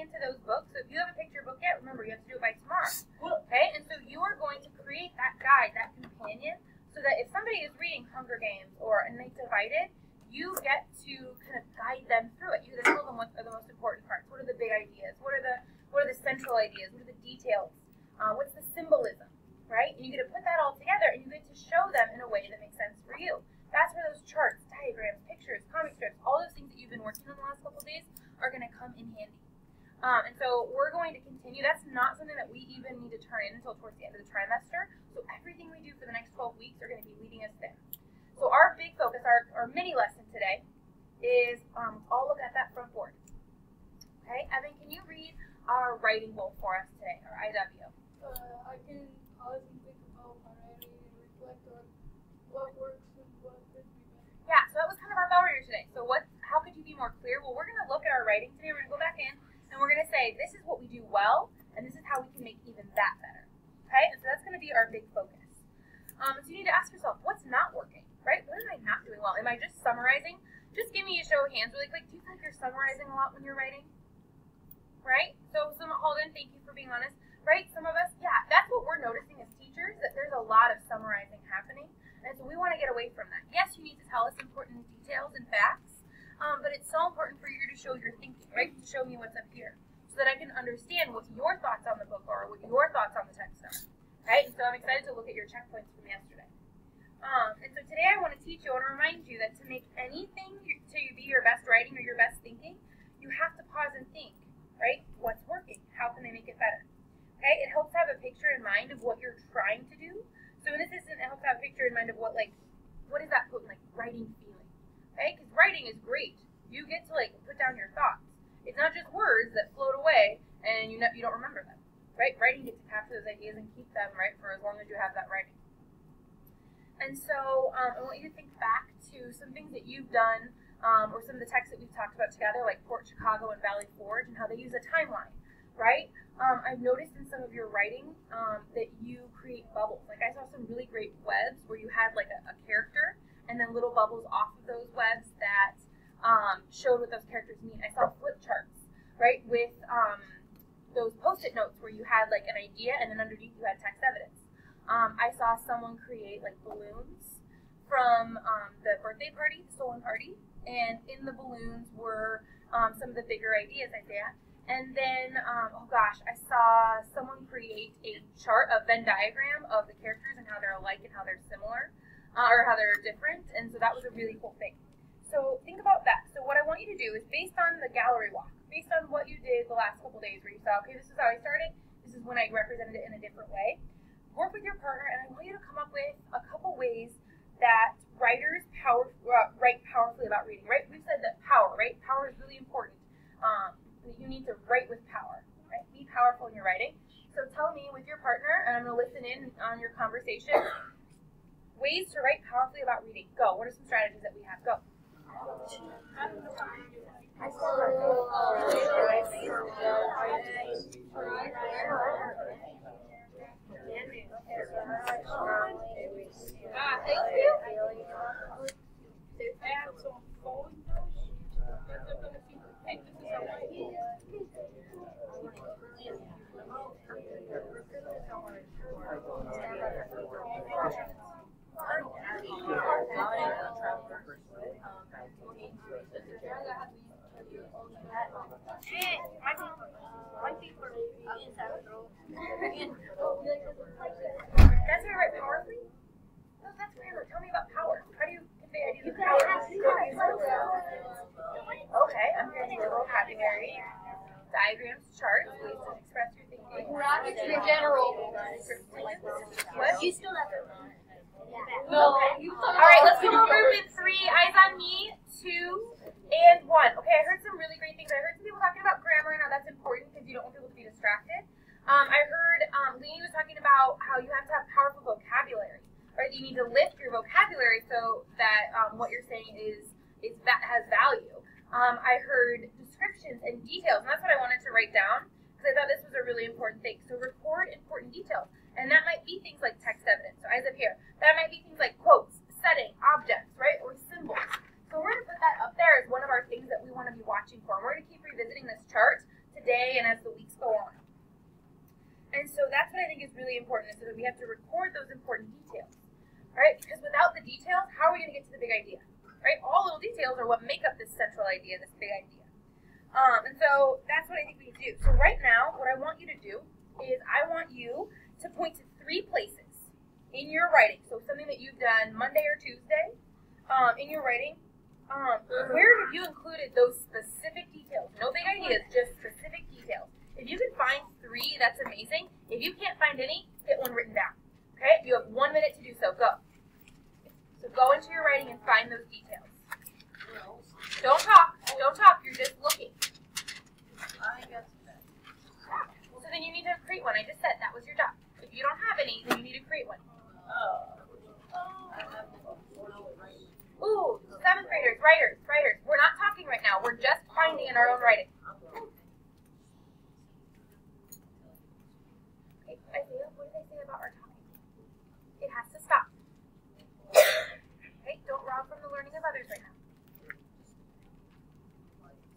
into those books. So if you have a picture book yet, remember you have to do it by tomorrow. Okay, and so you are going to create that guide, that companion, so that if somebody is reading Hunger Games or A Night Divided, you get to kind of guide them through it. You get to tell them what are the most important parts. What are the big ideas? What are the central ideas? What are the details? What's the symbolism, right? And you get to put that all together, and you get to show them in a way that makes sense for you. That's where those charts, diagrams, pictures, comic strips, all those things that you've been working on the last couple of days are going to come in handy. And so we're going to continue. That's not something that we even need to turn in until towards the end of the trimester. So everything we do for the next 12 weeks are going to be leading us there. So our big focus, our mini lesson today is all look at that front board. Okay, Evan, can you read our writing goal for us today, our IW? I can pause and think about my writing and reflect on what works and what could be better. Yeah, so that was kind of our barrier today. So how could you be more clear? Well, we're going to look at our writing today. We're going to go back in and we're going to say, this is what we do well, and this is how we can make even that better. Okay, and so that's going to be our big focus. So you need to ask yourself, what's not working, right? What am I not doing well? Am I just summarizing? Just give me a show of hands really quick. Do you feel like you're summarizing a lot when you're writing? Right? So Holden, thank you for being honest. Right? Some of us, yeah, that's what we're noticing as teachers, that there's a lot of summarizing happening. And so we want to get away from that. Yes, you need to tell us important details and facts, but it's so important for you to show your thinking, right? To show me what's up here so that I can understand what your thoughts on the book are, what your thoughts on the text are. Right? And so I'm excited to look at your checkpoints from yesterday. And so today I want to teach you and remind you that to make anything to be your best writing or your best thinking, you have to pause and think, right? What's working? How can I make it better? Okay, it helps to have a picture in mind of what you're trying to do. So in this instance, it helps to have a picture in mind of what is that writing feeling? Okay, because writing is great. You get to put down your thoughts. It's not just words that float away and you don't remember them, right? Writing gets to capture those ideas and keep them, right, for as long as you have that writing. And so I want you to think back to some things that you've done or some of the texts that we've talked about together, like Port Chicago and Valley Forge, and how they use a timeline, right? I've noticed in some of your writing that you create bubbles. Like I saw some really great webs where you had a character and then little bubbles off of those webs that showed what those characters mean. I saw flip charts, right, with those Post-it notes where you had an idea and then underneath you had text evidence. I saw someone create balloons from the birthday party, the Stolen Party, and in the balloons were some of the bigger ideas, Isaiah. And then, I saw someone create a chart, a Venn diagram of the characters and how they're alike and how they're similar, or how they're different, and so that was a really cool thing. So think about that. So what I want you to do is, based on the gallery walk, based on what you did the last couple days where you saw, okay, this is how I started, this is when I represented it in a different way, work with your partner, and I want you to come up with a couple ways that writers write powerfully about reading, right? We've said that power, right? Power is really important. That you need to write with power, right? Be powerful in your writing. So tell me with your partner, and I'm going to listen in on your conversation, ways to write powerfully about reading. Go. What are some strategies that we have? Go. Thank you. That's how I write powerfully? No, that's grammar. Tell me about power. How do you convey ideas of power? Okay, I'm hearing your vocabulary, diagrams, charts, ways to express your thinking. Graphics in general. What? You still have to. No. All right, let's come over with 3. Eyes on me. 2 and 1. Okay, I heard some really great things. I heard some people talking about grammar and how that's important because you don't want people to be distracted. I heard Leanie was talking about how you have to have powerful vocabulary, right? You need to lift your vocabulary so that what you're saying has value. I heard descriptions and details, and that's what I wanted to write down because I thought this was a really important thing. So record important details, and that might be things like text evidence. So eyes up here. That might be things like quotes, setting, objects, right, or symbols. So we're going to put that up there as one of our things that we want to be watching for. And we're going to keep revisiting this chart to day and as the weeks go on. And so that's what I think is really important, is that we have to record those important details, right? Because without the details, how are we going to get to the big idea, right? All little details are what make up this central idea, this big idea. And so that's what I think we need to do. So right now, what I want you to do is I want you to point to 3 places in your writing. So something that you've done Monday or Tuesday in your writing. Where have you included those specific details? No big ideas, just specific details. If you can find 3, that's amazing. If you can't find any, get one written down. Okay? You have 1 minute to do so. Go. So go into your writing and find those details. Don't talk. Don't talk. You're just looking. So then you need to create one. I just said that was your job. If you don't have any, then you need to create one. Ooh, 7th graders, writers. We're not talking right now. We're just finding in our own writing. Okay, Isaiah, what did I say about our talking? It has to stop. Okay, don't rob from the learning of others right now.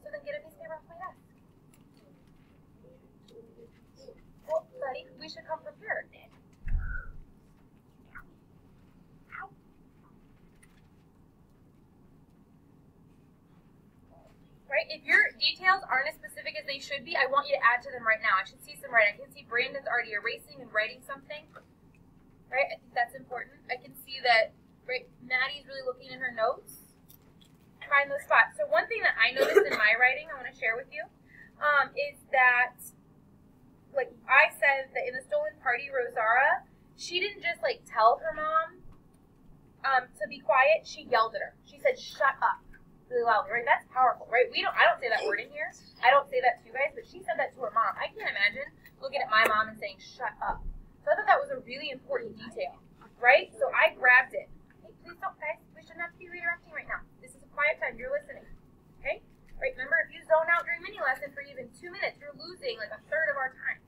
So then get a piece of paper off my desk. Well, buddy, we should come prepared. Right? If your details aren't as specific as they should be, I want you to add to them right now. I should see some writing. I can see Brandon's already erasing and writing something. Right? I think that's important. I can see that, right, Maddie's really looking in her notes. Find those spots. So one thing that I noticed in my writing I want to share with you is that, like I said, that in the stolen party, Rosara, she didn't just like tell her mom to be quiet. She yelled at her. She said, "Shut up," really loudly. Right? That's powerful. Right? I don't say that word in here. I don't say that to you guys, but she said that to her mom. I can't imagine looking at my mom and saying, "Shut up." So I thought that was a really important detail. Right? So I grabbed it. Hey, please don't, guys. We shouldn't have to be redirecting right now. This is a quiet time. You're listening. Okay? Right? Remember, if you zone out during mini lesson for even 2 minutes, you're losing like a third of our time.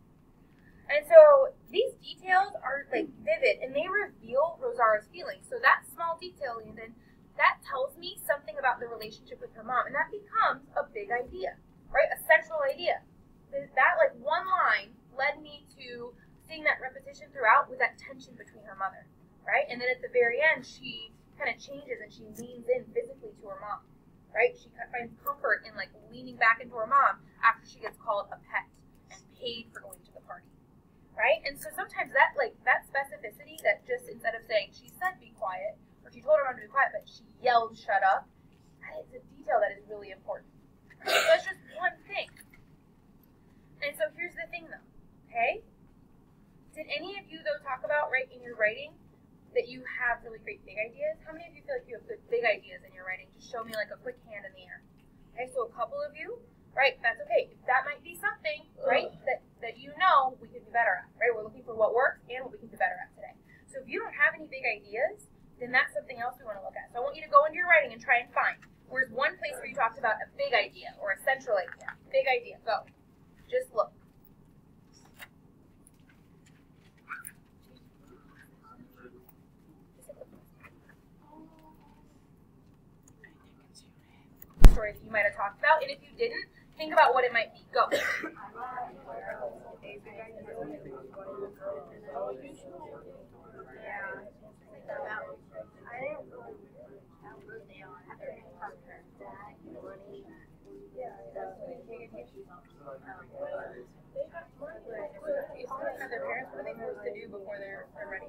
And so these details are like vivid, and they reveal Rosara's feelings. So that small detail, Landon, that tells me something about the relationship with her mom, and that becomes a big idea, right? A central idea. That like one line led me to seeing that repetition throughout with that tension between her mother, right? And then at the very end, she kind of changes and she leans in physically to her mom, right? She finds comfort in like leaning back into her mom after she gets called a pet and paid for going to the party. Right? And so sometimes that specificity, that just instead of saying she said be quiet, or she told her mom to be quiet, but she yelled shut up, that is a detail that is really important. So that's just one thing. And so here's the thing though, okay? Did any of you though talk about, right, in your writing that you have really great big ideas? How many of you feel like you have good big ideas in your writing? Just show me like a quick hand in the air. Okay, so a couple of you, right, that's okay. That might be something, right, that you know we could do better at, right? We're looking for what works and what we can do better at today. So if you don't have any big ideas, then that's something else we want to look at. So I want you to go into your writing and try and find. Where's one place where you talked about a big idea or a central idea? Big idea, go. Just look. Story that you might have talked about, and if you didn't, think about what it might be. Go. Their parents, what are they supposed to do before they're ready?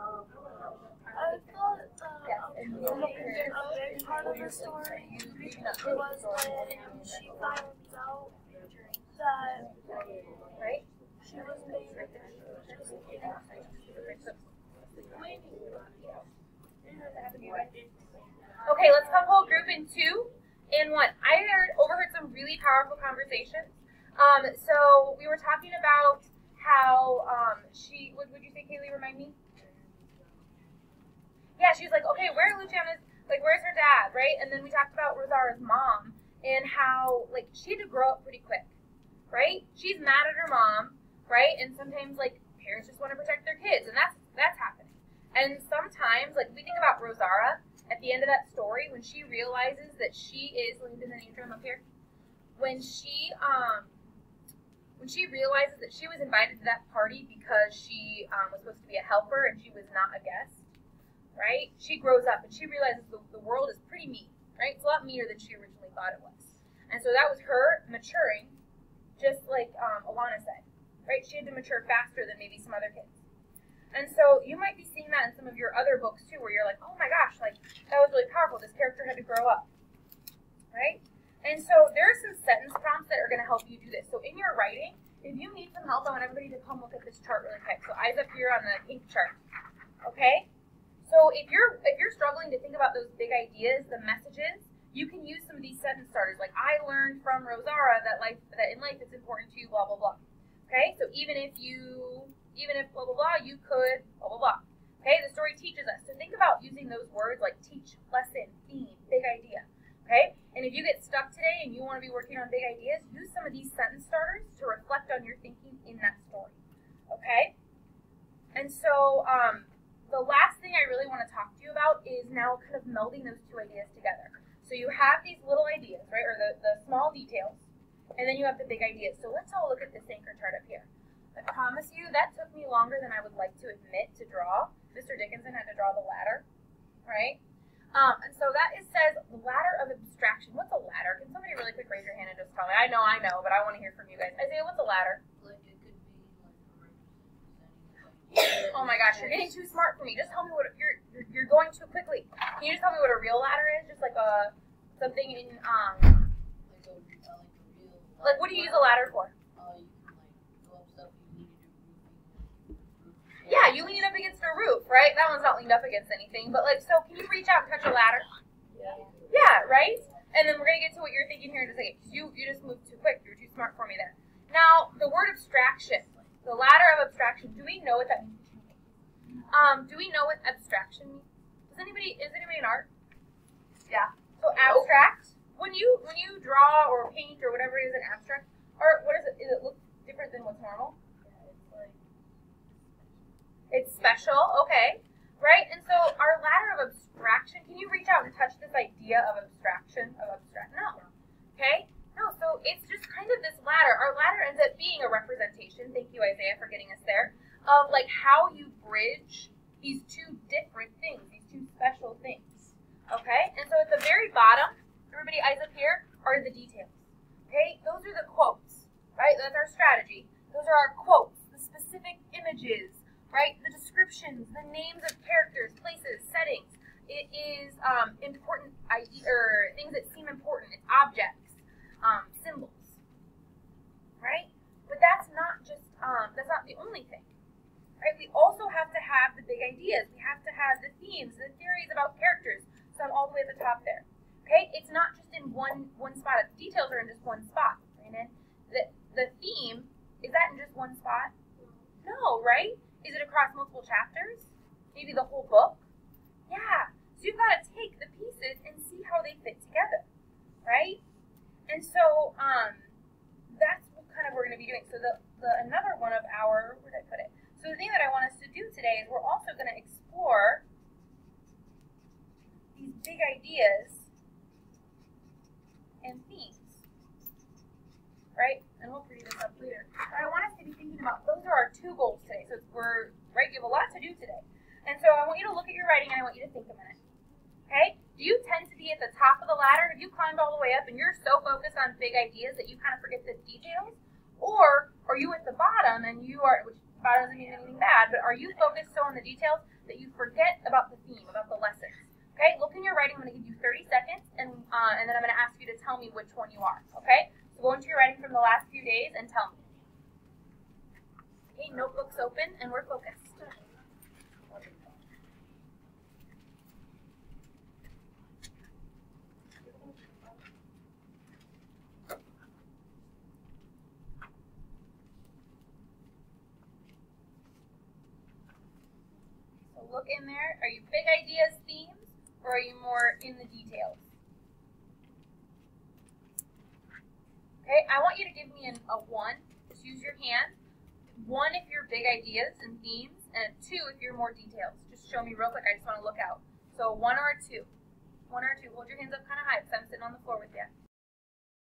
I thought the part of the story was when she found out that Right? she was being Okay, let's come whole group in 2 and 1. I overheard some really powerful conversations. So we were talking about how what would you say, Kaylee, remind me? Yeah, she's like, okay, where's her dad, right? And then we talked about Rosara's mom and how, like, she had to grow up pretty quick, right? She's mad at her mom, right? And sometimes, like, parents just want to protect their kids, and that's happening. And sometimes, like, we think about Rosara at the end of that story when she realizes that she is, Landon and Andrew, I'm up here, when she when she realizes that she was invited to that party because she was supposed to be a helper and she was not a guest, right? She grows up and she realizes the world is pretty mean, right? It's a lot meaner than she originally thought it was. And so that was her maturing, just like Alana said, right? She had to mature faster than maybe some other kids. And so you might be seeing that in some of your other books too, where you're like, oh my gosh, like that was really powerful. This character had to grow up, right? And so there are some sentence prompts that are going to help you do this. So in your writing, if you need some help, I want everybody to come look at this chart really quick. So eyes up here on the pink chart, okay? So if you're struggling to think about those big ideas, the messages, you can use some of these sentence starters. Like I learned from Rosara that in life it's important to blah blah blah. Okay, so even if blah blah blah, you could blah blah blah. Okay, the story teaches us. So think about using those words like teach, lesson, theme, big idea. Okay, and if you get stuck today and you want to be working on big ideas, use some of these sentence starters to reflect on your thinking in that story. Okay, and so the last thing I really want to talk to you about is now kind of melding those two ideas together. So you have these little ideas, right, or the small details, and then you have the big ideas. So let's all look at this anchor chart up here. I promise you that took me longer than I would like to admit to draw. Mr. Dickinson had to draw the ladder, right? And so that says the ladder of abstraction. What's a ladder? Can somebody really quick raise your hand and just tell me? I know, but I want to hear from you guys. Isaiah, what's a ladder? Like it could be like Oh my gosh, you're getting too smart for me. Just tell me what you're going too quickly. Can you just tell me what a real ladder is? Just like something in like what do you use a ladder for? You can like go up stuff you need to do. Yeah, you lean it up against a roof, right? That one's not leaned up against anything, but like, so can you reach out and touch a ladder? Yeah. Yeah, right? And then we're going to get to what you're thinking here in a second. You just moved too quick. You were too smart for me there. Now, the word abstraction, the ladder of abstraction, do we know what that means? Do we know what abstraction means? Is anybody in art? Yeah. So abstract, when you draw or paint or whatever it is in abstract, art, what is it? Does it look different than what's normal? It's special, okay, right? And so our ladder of abstraction, can you reach out and touch this idea of abstraction, No, okay? No, so it's just kind of this ladder. Our ladder ends up being a representation, thank you Isaiah for getting us there, of like how you bridge these two different things, these two special things, okay? And so at the very bottom, everybody eyes up here, are the details, okay? Those are the quotes, right? That's our strategy. Those are our quotes, the specific images, right? The descriptions, the names of characters, places, settings. It is important things that seem important. It's objects, symbols, right? But that's not the only thing, right? We also have to have the big ideas. We have to have the themes, the theories about characters. So I'm all the way at the top there. Okay? It's not just in one spot. The details are in just one spot, Brandon. The theme, is that in just one spot? No, right? Is it across multiple chapters? Maybe the whole book? Yeah. So you've got to take the pieces and see how they fit together, right? And so that's what kind of we're going to be doing. So another one of our, where did I put it? So the thing that I want us to do today is we're also going to explore these big ideas and themes, right? And we'll preview this up later. But I want us to be thinking about, those are our two goals today. So you have a lot to do today. And so I want you to look at your writing and I want you to think a minute. Okay? Do you tend to be at the top of the ladder? Have you climbed all the way up and you're so focused on big ideas that you kind of forget the details? Or are you at the bottom and you are, which bottom doesn't mean anything bad, but are you focused so on the details that you forget about the theme, about the lessons? Okay? Look in your writing. I'm going to give you 30 seconds and then I'm going to ask you to tell me which one you are. Okay? So go into your writing from the last few days and tell me. Okay, notebooks open and we're focused. So look in there. Are you big ideas, themes, or are you more in the details? Okay, I want you to give me a 1. Just use your hand. 1 if you're big ideas and themes, and a 2 if you're more details. Just show me real quick. I just want to look out. So 1 or a 2. 1 or a 2. Hold your hands up kind of high because I'm sitting on the floor with you.